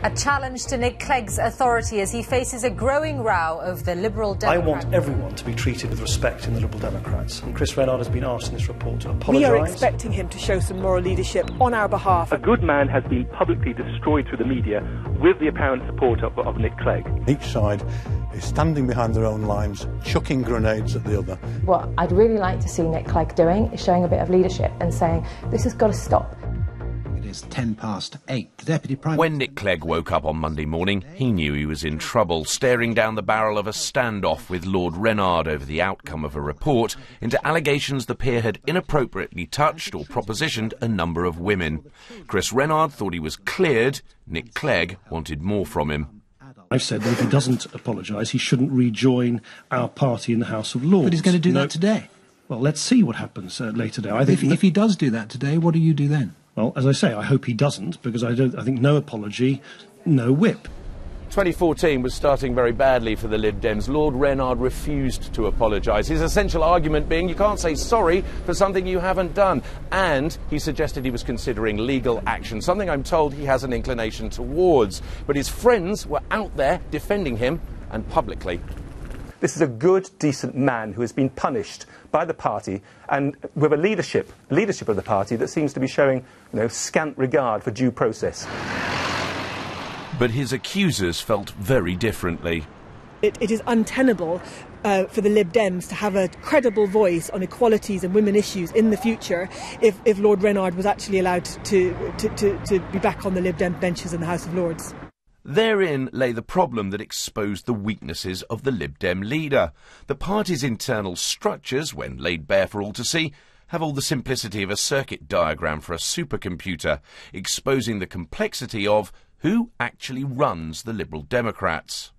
A challenge to Nick Clegg's authority as he faces a growing row of the Liberal Democrats. I want everyone to be treated with respect in the Liberal Democrats, and Chris Rennard has been asked in this report to apologise. We are expecting him to show some moral leadership on our behalf. A good man has been publicly destroyed through the media with the apparent support of Nick Clegg. Each side is standing behind their own lines, chucking grenades at the other. What I'd really like to see Nick Clegg doing is showing a bit of leadership and saying, this has got to stop. It's 8:10. The Deputy Prime... When Nick Clegg woke up on Monday morning, he knew he was in trouble, staring down the barrel of a standoff with Lord Rennard over the outcome of a report into allegations the peer had inappropriately touched or propositioned a number of women. Chris Rennard thought he was cleared. Nick Clegg wanted more from him. I've said that if he doesn't apologise, he shouldn't rejoin our party in the House of Lords. But he's going to do that today. Well, let's see what happens later today. I think if he does do that today, what do you do then? Well, as I say, I hope he doesn't, because I think no apology, no whip. 2014 was starting very badly for the Lib Dems. Lord Rennard refused to apologise, his essential argument being you can't say sorry for something you haven't done. And he suggested he was considering legal action, something I'm told he has an inclination towards. But his friends were out there defending him, and publicly. This is a good, decent man who has been punished by the party and with a leadership of the party that seems to be showing, scant regard for due process. But his accusers felt very differently. It is untenable for the Lib Dems to have a credible voice on equalities and women issues in the future if Lord Rennard was actually allowed to be back on the Lib Dem benches in the House of Lords. Therein lay the problem that exposed the weaknesses of the Lib Dem leader. The party's internal structures, when laid bare for all to see, have all the simplicity of a circuit diagram for a supercomputer, exposing the complexity of who actually runs the Liberal Democrats.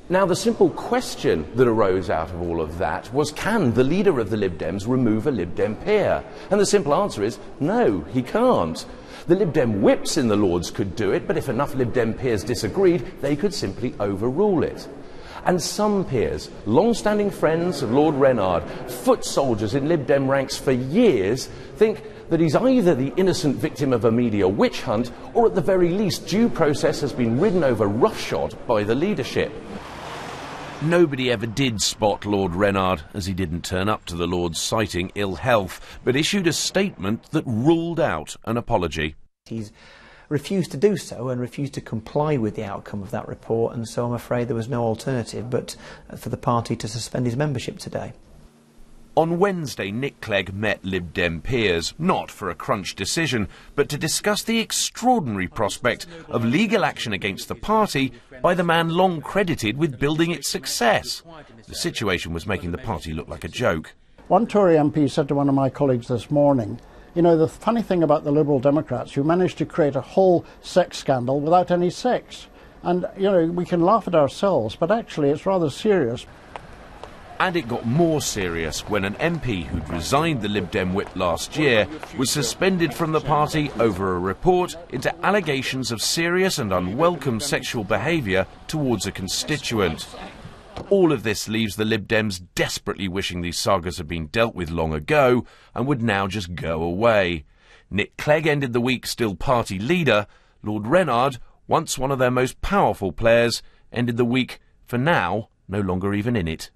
Now, the simple question that arose out of all of that was, can the leader of the Lib Dems remove a Lib Dem peer? And the simple answer is, no, he can't. The Lib Dem whips in the Lords could do it, but if enough Lib Dem peers disagreed, they could simply overrule it. And some peers, long-standing friends of Lord Rennard, foot soldiers in Lib Dem ranks for years, think that he's either the innocent victim of a media witch hunt, or at the very least due process has been ridden over roughshod by the leadership. Nobody ever did spot Lord Rennard, as he didn't turn up to the Lords citing ill health, but issued a statement that ruled out an apology. He's refused to do so and refused to comply with the outcome of that report, and so I'm afraid there was no alternative but for the party to suspend his membership today. On Wednesday, Nick Clegg met Lib Dem peers, not for a crunch decision, but to discuss the extraordinary prospect of legal action against the party by the man long credited with building its success. The situation was making the party look like a joke. One Tory MP said to one of my colleagues this morning, the funny thing about the Liberal Democrats, you managed to create a whole sex scandal without any sex. And, we can laugh at ourselves, but actually it's rather serious. And it got more serious when an MP who'd resigned the Lib Dem whip last year was suspended from the party over a report into allegations of serious and unwelcome sexual behaviour towards a constituent. All of this leaves the Lib Dems desperately wishing these sagas had been dealt with long ago and would now just go away. Nick Clegg ended the week still party leader. Lord Rennard, once one of their most powerful players, ended the week, for now, no longer even in it.